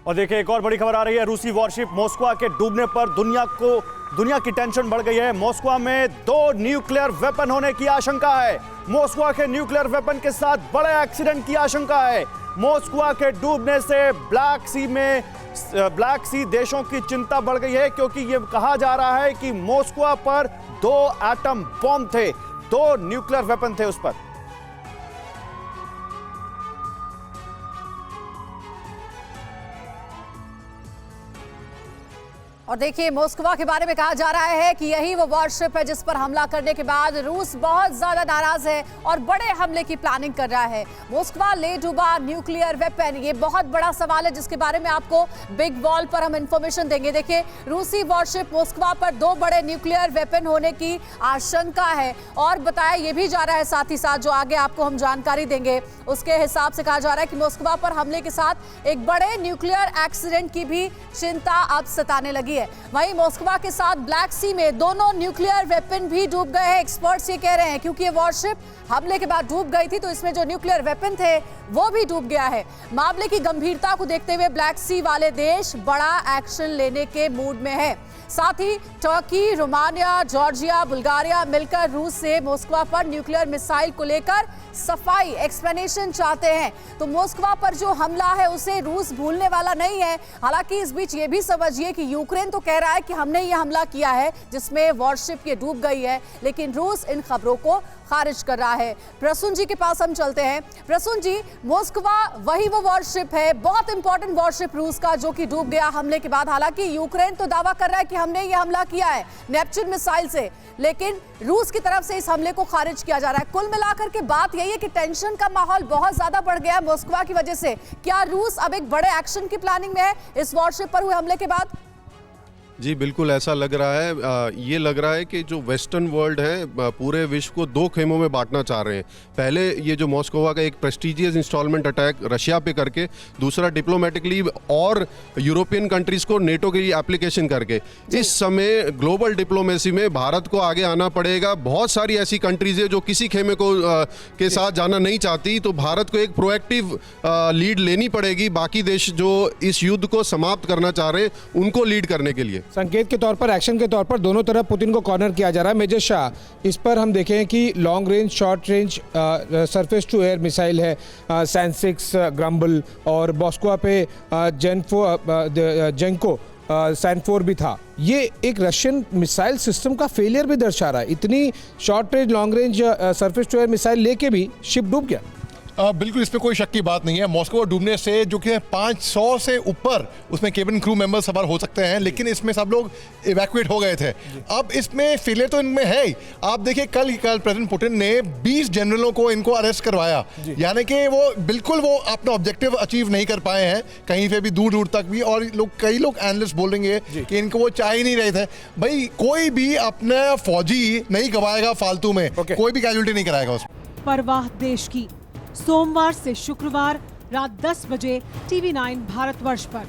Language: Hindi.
और देखिए एक और बड़ी खबर आ रही है। रूसी वॉरशिप मॉस्को के डूबने पर दुनिया की टेंशन बढ़ गई है। मॉस्को में 2 न्यूक्लियर वेपन होने की आशंका है। मॉस्को के न्यूक्लियर वेपन के साथ बड़े एक्सीडेंट की आशंका है। मॉस्को के डूबने से ब्लैक सी देशों की चिंता बढ़ गई है, क्योंकि यह कहा जा रहा है कि मॉस्को पर 2 एटम बॉम्ब थे, 2 न्यूक्लियर वेपन थे उस पर। और देखिए मॉस्को के बारे में कहा जा रहा है कि यही वो वॉरशिप है जिस पर हमला करने के बाद रूस बहुत ज्यादा नाराज है और बड़े हमले की प्लानिंग कर रहा है। मॉस्को ले डूबा न्यूक्लियर वेपन, ये बहुत बड़ा सवाल है जिसके बारे में आपको बिग वॉल पर हम इंफॉर्मेशन देंगे। देखिए रूसी वॉरशिप मॉस्को पर 2 बड़े न्यूक्लियर वेपन होने की आशंका है और बताया यह भी जा रहा है, साथ ही साथ जो आगे आपको हम जानकारी देंगे उसके हिसाब से कहा जा रहा है कि मॉस्को पर हमले के साथ एक बड़े न्यूक्लियर एक्सीडेंट की भी चिंता अब सताने लगी है। वहीं मॉस्को के साथ ब्लैक सी में दोनों न्यूक्लियर वेपन भी डूब गए हैं। एक्सपर्ट्स ये कह रहे हैं क्योंकि ये वॉरशिप हमले के बाद डूब गई थी तो इसमें जो न्यूक्लियर वेपन थे वो भी डूब गया है। मामले की गंभीरता को देखते हुए ब्लैक सी वाले देश बड़ा एक्शन लेने के मूड में है। साथ ही टर्की, रोमानिया, जॉर्जिया, बुल्गारिया मिलकर रूस से मॉस्को पर न्यूक्लियर मिसाइल को लेकर सफाई एक्सप्लेनेशन चाहते हैं। तो मॉस्को पर जो हमला है उसे रूस भूलने वाला नहीं है। हालांकि इस बीच ये भी समझिए कि यूक्रेन तो कह रहा है कि हमने ये हमला किया है जिसमें वॉरशिप ये डूब गई है, लेकिन रूस इन खबरों को खारिज कर रहा है। प्रसून जी के पास हम चलते हैं। प्रसून जी, मॉस्को वही वो वॉरशिप है, बहुत इंपॉर्टेंट वॉरशिप रूस का, जो कि डूब गया हमले के बाद। हालांकि यूक्रेन तो दावा कर रहा है कि हमने ये हमला किया है नेपच्यून मिसाइल से, लेकिन रूस की तरफ से इस हमले को खारिज किया जा रहा है। कुल मिलाकर के बात यही है कि टेंशन का माहौल बहुत ज्यादा बढ़ गया है मॉस्को की वजह से। क्या रूस अब एक बड़े एक्शन की प्लानिंग में है इस वॉरशिप पर हुए हमले के बाद? जी बिल्कुल ऐसा लग रहा है। ये लग रहा है कि जो वेस्टर्न वर्ल्ड है पूरे विश्व को 2 खेमों में बांटना चाह रहे हैं। पहले ये जो मॉस्को का एक प्रेस्टिजियस इंस्टॉलमेंट अटैक रशिया पे करके, दूसरा डिप्लोमेटिकली और यूरोपियन कंट्रीज को नेटो की एप्लीकेशन करके। इस समय ग्लोबल डिप्लोमेसी में भारत को आगे आना पड़ेगा। बहुत सारी ऐसी कंट्रीज है जो किसी खेमे को के साथ जाना नहीं चाहती, तो भारत को एक प्रोएक्टिव लीड लेनी पड़ेगी। बाकी देश जो इस युद्ध को समाप्त करना चाह रहे हैं उनको लीड करने के लिए संकेत के तौर पर, एक्शन के तौर पर दोनों तरफ पुतिन को कॉर्नर किया जा रहा है। मेजर शाह, इस पर हम देखें कि long range, short range, surface to air missile है सैन-6 ग्रम्बल, और मॉस्को पे जेंको सैन-4 भी था। ये एक रशियन मिसाइल सिस्टम का फेलियर भी दर्शा रहा है। इतनी short range, long range, surface to air missile लेके भी शिप डूब गया। बिल्कुल इसमें कोई शक की बात नहीं है। मॉस्को डूबने से जो कि 500 से ऊपर उसमें केबिन क्रू मेंबर सवार हो सकते हैं, लेकिन इसमें सब लोग इवैक्यूएट हो गए थे। अब इसमें फेलियर तो इनमें है ही। आप देखिए कल प्रेसिडेंट पुतिन ने 20 जनरलों को इनको अरेस्ट करवाया, यानी कि वो बिल्कुल वो अपना ऑब्जेक्टिव अचीव नहीं कर पाए हैं कहीं पे भी, दूर दूर तक भी। और कई लोग एनालिस्ट बोलेंगे कि इनको वो चाह ही नहीं रहे थे। भाई कोई भी अपना फौजी नहीं गवाएगा फालतू में, कोई भी कैजुअल्टी नहीं कराएगा उसमें। परवाह देश की, सोमवार से शुक्रवार रात 10 बजे TV9 भारतवर्ष पर।